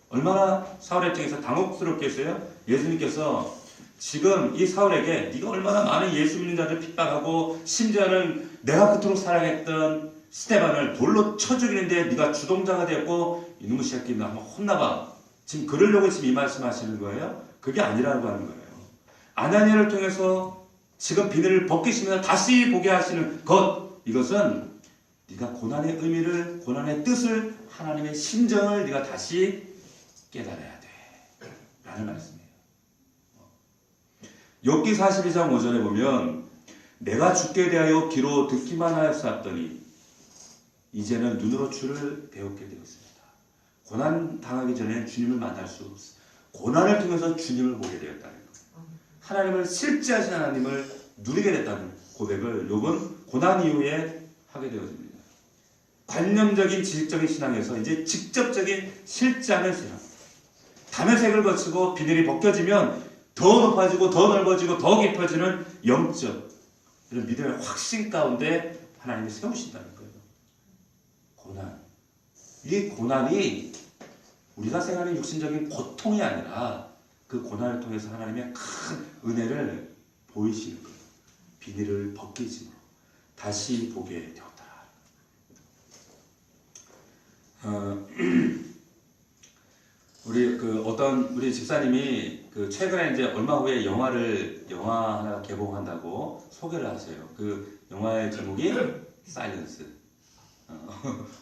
얼마나 사울의 입장에서 당혹스럽겠어요? 예수님께서 지금 이 사울에게 네가 얼마나 많은 예수 믿는 자들 핍박하고 심지어는 내가 그토록 사랑했던 스데반을 돌로 쳐 죽이는데 네가 주동자가 되었고 이놈의 새끼 너 한번 혼나봐. 지금 그러려고 지금 이 말씀하시는 거예요? 그게 아니라고 하는 거예요. 아나니아를 통해서 지금 비늘을 벗기시면서 다시 보게 하시는 것, 이것은 네가 고난의 의미를, 고난의 뜻을, 하나님의 심정을 네가 다시 깨달아야 돼 라는 말씀이에요. 욥기 42장 5절에 보면 내가 주께 대하여 귀로 듣기만 하였었더니 이제는 눈으로 주를 배우게 되었습니다. 고난 당하기 전에 주님을 만날 수 없어. 고난을 통해서 주님을 보게 되었다는 거예요. 하나님을 실제하신 하나님을 누리게 됐다는 고백을 욥은 고난 이후에 하게 되어집니다. 관념적인 지식적인 신앙에서 이제 직접적인 실제하는 신앙. 담의 색을 거치고 비늘이 벗겨지면 더 높아지고 더 넓어지고 더 깊어지는 영적 이런 믿음의 확신 가운데 하나님이 세우신다는 거예요. 고난. 이 고난이 우리가 생각하는 육신적인 고통이 아니라 그 고난을 통해서 하나님의 큰 은혜를 보이시는 거예요. 비닐을 벗기심으로 다시 보게 되었더라. 우리 집사님이 최근에 이제 얼마 후에 영화 하나 개봉한다고 소개를 하세요. 그 영화의 제목이 사일런스.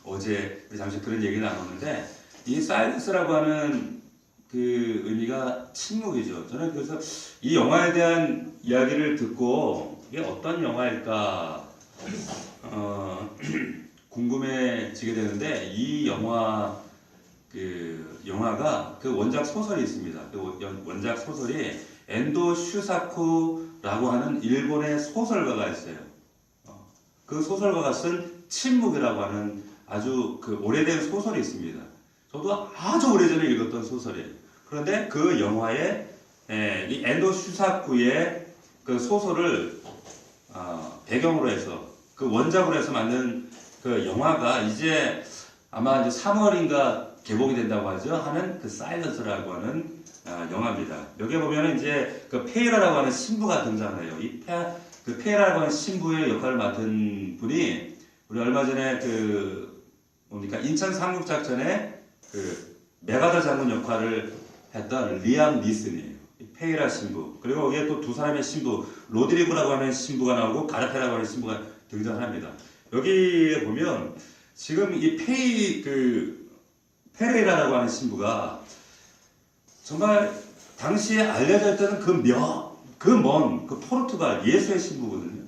어제 잠시 그런 얘기를 나눴는데 이 사일런스라고 하는 그 의미가 침묵이죠. 저는 그래서 이 영화에 대한 이야기를 듣고 이게 어떤 영화일까 궁금해지게 되는데 이 영화가 그 원작 소설이 있습니다. 그 원작 소설이 엔도 슈사쿠라고 하는 일본의 소설가가 있어요. 그 소설가가 쓴 침묵이라고 하는 아주 그 오래된 소설이 있습니다. 저도 아주 오래전에 읽었던 소설이에요. 그런데 그 영화에 이 엔도 슈사쿠의 그 소설을 배경으로 해서 그 원작으로 해서 만든 그 영화가 이제 아마 이제 3월인가 개봉이 된다고 하죠. 하는 그 사일런스라고 하는 영화입니다. 여기 보면은 이제 그 페이라라고 하는 신부가 등장해요. 그 페이라라고 하는 신부의 역할을 맡은 분이 우리 얼마 전에 인천 상륙작전에 그 메가더 장군 역할을 했던 리암 니슨이에요. 페이라 신부. 그리고 거기에 또 두 사람의 신부, 로드리고라고 하는 신부가 나오고 가르페라고 하는 신부가 등장합니다. 여기에 보면 지금 이 페레이라라고 하는 신부가 정말 당시에 알려져 있던 그 포르투갈 예수의 신부거든요.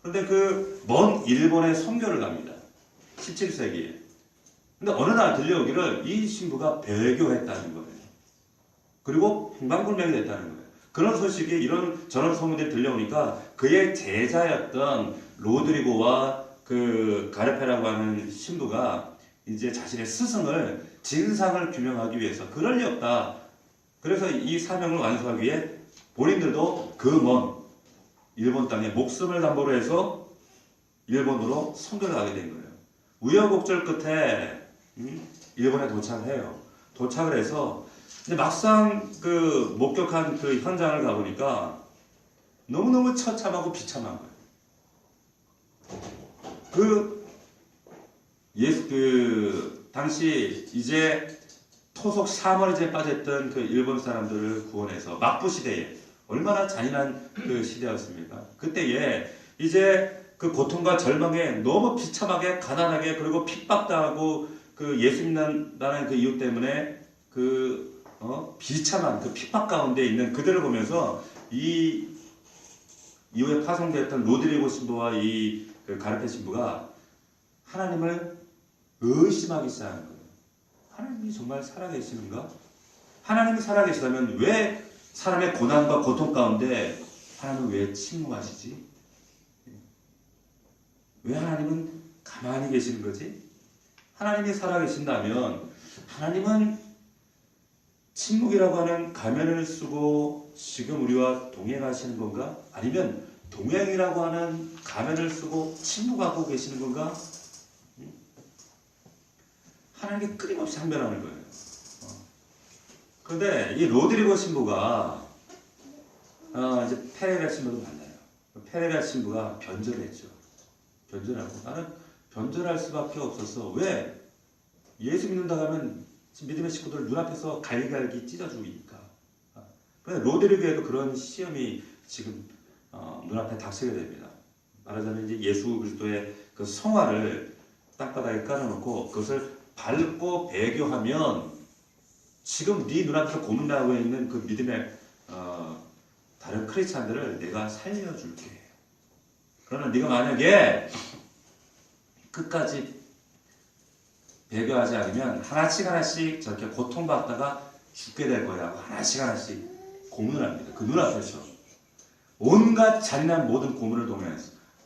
그런데 그 먼 일본에 선교를 갑니다. 17세기에. 근데 어느 날 들려오기를 이 신부가 배교했다는 거예요. 그리고 행방불명이 됐다는 거예요. 그런 소식이 저런 소문들이 들려오니까 그의 제자였던 로드리고와 그 가르페라고 하는 신부가 이제 자신의 스승을 진상을 규명하기 위해서 그럴 리 없다. 그래서 이 사명을 완수하기 위해 본인들도 그 먼 일본 땅에 목숨을 담보로 해서 일본으로 선교를 가게 된 거예요. 우여곡절 끝에 일본에 도착을 해요. 도착을 해서 근데 막상 그 목격한 그 현장을 가보니까 너무너무 처참하고 비참한 거예요. 당시 이제 토속 사머리제에 빠졌던 그 일본 사람들을 구원해서 막부 시대에 얼마나 잔인한 그 시대였습니까? 그때에 이제 그 고통과 절망에 너무 비참하게 가난하게 그리고 핍박당하고 그 예수 믿는다는 그 이유 때문에 비참한 그 핍박 가운데 있는 그들을 보면서 이 이후에 파송되었던 로드리고 신부와 그 가르페 신부가 하나님을 의심하기 시작한 거예요. 하나님이 정말 살아계시는가? 하나님이 살아계시다면 왜 사람의 고난과 고통 가운데 하나님은 왜 침묵하시지? 왜 하나님은 가만히 계시는 거지? 하나님이 살아계신다면 하나님은 침묵이라고 하는 가면을 쓰고 지금 우리와 동행하시는 건가? 아니면 동행이라고 하는 가면을 쓰고 침묵하고 계시는 건가? 하나님께 끊임없이 항변하는 거예요. 그런데 이 로드리고 신부가 이제 페레라 신부를 만나요. 페레라 신부가 변절했죠. 변절하고 나는 변절할 수밖에 없었어. 왜? 예수 믿는다 하면 믿음의 식구들 눈앞에서 갈갈기 찢어주니까. 그런데 로드리고에도 그런 시험이 지금 눈앞에 닥치게 됩니다. 말하자면 이제 예수 그리스도의 그 성화를 땅바닥에 깔아놓고 그것을 밟고 배교하면 지금 네 눈앞에서 고문당하고 있는 그 믿음의 다른 크리스찬들을 내가 살려줄게. 그러나 네가 만약에 끝까지 배교하지 않으면 하나씩 하나씩 저렇게 고통받다가 죽게 될 거야. 하나씩 하나씩 고문을 합니다. 그 눈앞에서 온갖 잔인한 모든 고문을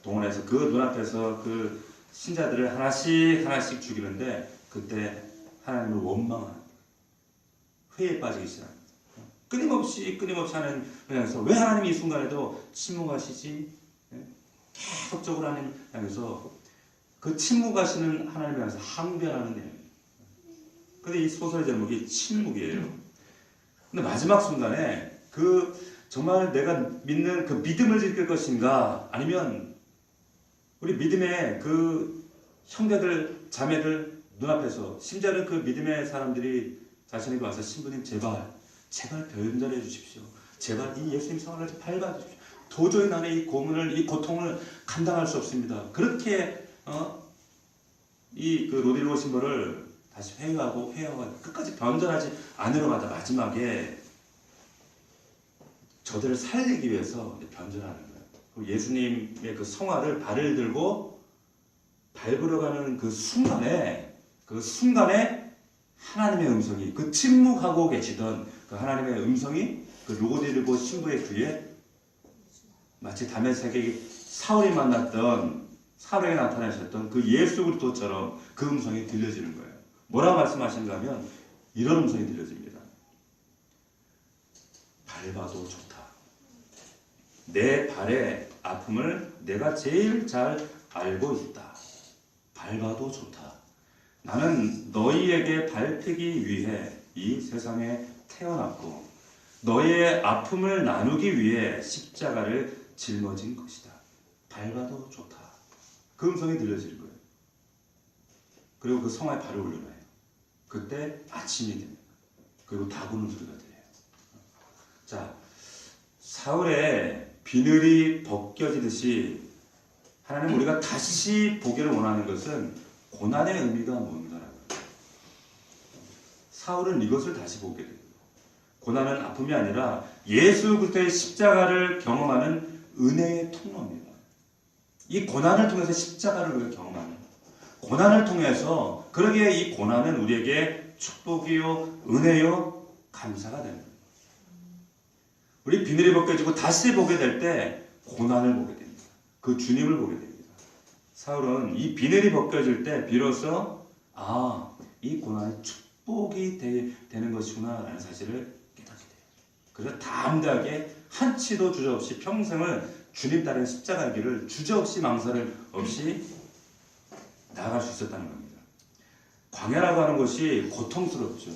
동원해서 그 눈앞에서 그 신자들을 하나씩 하나씩 죽이는데 그때 하나님을 원망하는 회에 빠지기 시작합니다. 끊임없이 하는 향해서 왜 하나님이 이 순간에도 침묵하시지? 계속적으로 하나님 향해서 그 침묵하시는 하나님을 향해서 항변하는 내용이에요. 근데 이 소설의 제목이 침묵이에요. 근데 마지막 순간에 그 정말 내가 믿는 그 믿음을 지킬 것인가 아니면 우리 믿음의 그 형제들 자매들 눈앞에서 심지어는 그 믿음의 사람들이 자신에게 와서 신부님 제발 변절해 주십시오. 제발 이 예수님 성화를 밟아 주십시오. 도저히 나는 이 고문을 이 고통을 감당할 수 없습니다. 그렇게 이 그 로드리고 신부를 다시 회유하고 끝까지 변절하지 않으려고 하다 마지막에 저들을 살리기 위해서 변절하는 거예요. 그리고 예수님의 그 성화를 발을 들고 밟으러 가는 그 순간에 하나님의 음성이 그 침묵하고 계시던 그 하나님의 음성이 그 로드리고 신부의 귀에 마치 다메섹에 사울이 만났던 사울에게 나타나셨던 그 예수 그리스도처럼 그 음성이 들려지는 거예요. 뭐라고 말씀하시는가 하면 이런 음성이 들려집니다. 밟아도 좋다. 내 발의 아픔을 내가 제일 잘 알고 있다. 밟아도 좋다. 나는 너희에게 밟히기 위해 이 세상에 태어났고 너희의 아픔을 나누기 위해 십자가를 짊어진 것이다. 밟아도 좋다. 그 음성이 들려지는 거예요. 그리고 그 성화에 발을 올려놔요. 그때 아침이 됩니다. 그리고 다구는 소리가 들려요. 자, 사울의 비늘이 벗겨지듯이 하나님 우리가 다시 보기를 원하는 것은 고난의 의미가 뭔가라고. 사울은 이것을 다시 보게 돼요. 고난은 아픔이 아니라 예수 그리스도의 십자가를 경험하는 은혜의 통로입니다. 이 고난을 통해서 십자가를 우리가 경험하는 고난을 통해서 그러기에 이 고난은 우리에게 축복이요 은혜요 감사가 됩니다. 우리 비늘이 벗겨지고 다시 보게 될 때 고난을 보게 됩니다. 그 주님을 보게 됩니다. 사울은 이 비늘이 벗겨질 때 비로소 이 고난이 축복이 되는 것이구나 라는 사실을 깨닫게 돼요. 그래서 담대하게 한치도 주저없이 평생을 주님 따른 십자가의 길을 주저없이 망설임 없이 나아갈 수 있었다는 겁니다. 광야라고 하는 것이 고통스럽죠.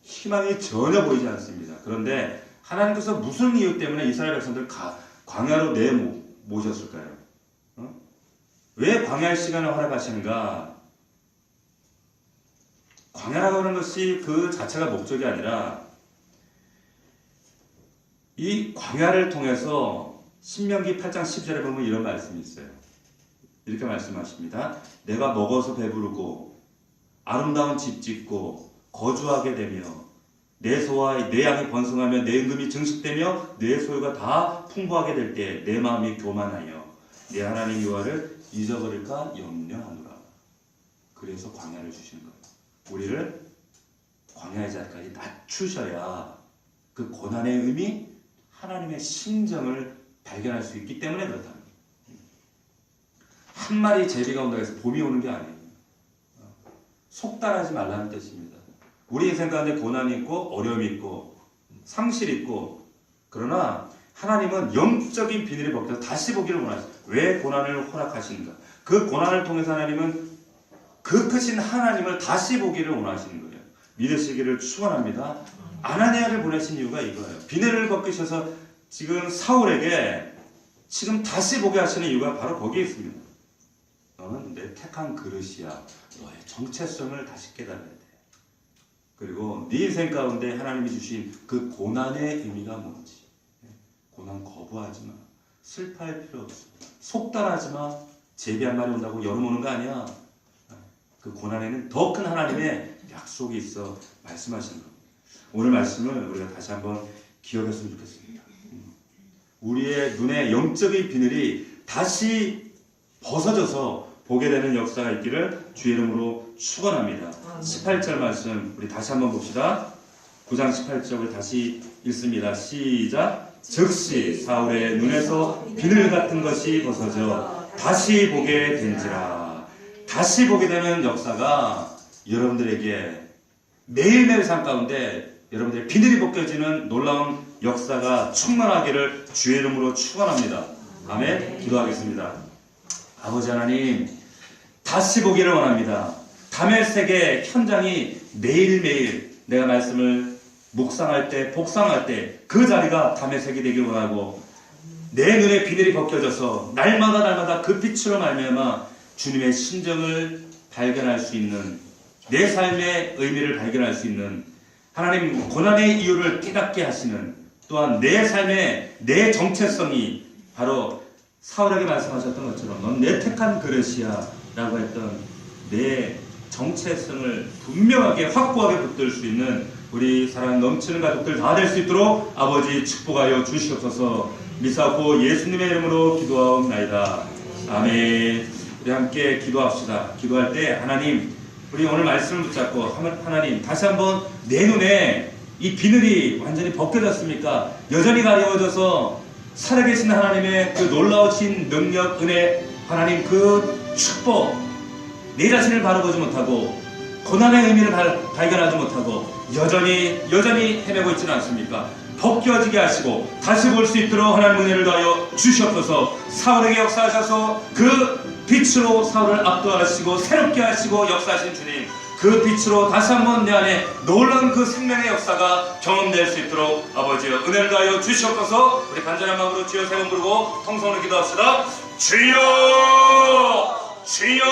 희망이 전혀 보이지 않습니다. 그런데 하나님께서 무슨 이유 때문에 이스라엘 백성들을 광야로 내모셨을까요? 왜 광야의 시간을 허락하시는가? 광야라고 하는 것이 그 자체가 목적이 아니라 이 광야를 통해서 신명기 8장 10절에 보면 이런 말씀이 있어요. 이렇게 말씀하십니다. 내가 먹어서 배부르고 아름다운 집 짓고 거주하게 되며 내 소와 내 양이 번성하며 내 임금이 증식되며 내 소유가 다 풍부하게 될 때 내 마음이 교만하여 내 하나님 여호와를 잊어버릴까 염려하노라. 그래서 광야를 주시는 거예요. 우리를 광야의 자리까지 낮추셔야 그 고난의 의미, 하나님의 심정을 발견할 수 있기 때문에 그렇다는 거예요. 한 마리 제비가 온다고 해서 봄이 오는 게 아니에요. 속단하지 말라는 뜻입니다. 우리 인생 가운데 고난이 있고 어려움이 있고 상실이 있고 그러나 하나님은 영적인 비늘이 벗겨서 다시 보기를 원하시죠. 왜 고난을 허락하시는가? 그 고난을 통해서 하나님은 그 크신 하나님을 다시 보기를 원하시는 거예요. 믿으시기를 축원합니다. 아나니아를 보내신 이유가 이거예요. 비늘을 벗기셔서 지금 사울에게 지금 다시 보게 하시는 이유가 바로 거기에 있습니다. 너는 내 택한 그릇이야. 너의 정체성을 다시 깨달아야 돼. 그리고 네 인생 가운데 하나님이 주신 그 고난의 의미가 뭔지. 고난 거부하지 마. 슬퍼할 필요 없어. 속단하지 마. 제비 한 마리 온다고 여름 오는 거 아니야. 그 고난에는 더 큰 하나님의 약속이 있어 말씀하시는 겁니다. 오늘 말씀을 우리가 다시 한번 기억했으면 좋겠습니다. 우리의 눈에 영적인 비늘이 다시 벗어져서 보게 되는 역사가 있기를 주의 이름으로 축원합니다. 18절 말씀 우리 다시 한번 봅시다. 9장 18절 우리 다시 읽습니다. 시작. 즉시 사울의 눈에서 비늘 같은 것이 벗어져 다시 보게 된지라. 다시 보게 되는 역사가 여러분들에게 매일매일 삶 가운데 여러분들의 비늘이 벗겨지는 놀라운 역사가 충만하기를 주의 이름으로 축원합니다. 아멘. 기도하겠습니다. 아버지 하나님, 다시 보기를 원합니다. 다메섹의 현장이 매일매일 내가 말씀을 묵상할 때, 복상할 때 그 자리가 다메섹이 되길 원하고, 내 눈에 비늘이 벗겨져서 날마다 그 빛으로 말미암아 주님의 심정을 발견할 수 있는, 내 삶의 의미를 발견할 수 있는, 하나님 고난의 이유를 깨닫게 하시는, 또한 내 삶의 내 정체성이 바로 사울에게 말씀하셨던 것처럼 넌 내 택한 그릇이야 라고 했던 내 정체성을 분명하게 확고하게 붙들 수 있는 우리 사랑 넘치는 가족들 다 될 수 있도록 아버지 축복하여 주시옵소서. 미사고 예수님의 이름으로 기도하옵나이다. 아멘. 우리 함께 기도합시다. 기도할 때 하나님, 우리 오늘 말씀을 붙잡고 하나님 다시 한번 내 눈에 이 비늘이 완전히 벗겨졌습니까? 여전히 가려워져서 살아계신 하나님의 그 놀라우신 능력, 은혜, 하나님 그 축복, 내 자신을 바라보지 못하고 고난의 의미를 발견하지 못하고 여전히 헤매고 있지는 않습니까? 벗겨지게 하시고 다시 볼 수 있도록 하나님 은혜를 더하여 주시옵소서. 사울에게 역사하셔서 그 빛으로 사울을 압도하시고 새롭게 하시고 역사하신 주님, 그 빛으로 다시 한번 내 안에 놀라운 그 생명의 역사가 경험될 수 있도록 아버지여 은혜를 더하여 주시옵소서. 우리 간절한 마음으로 주여 세 번 부르고 통성으로 기도합시다. 주여 주여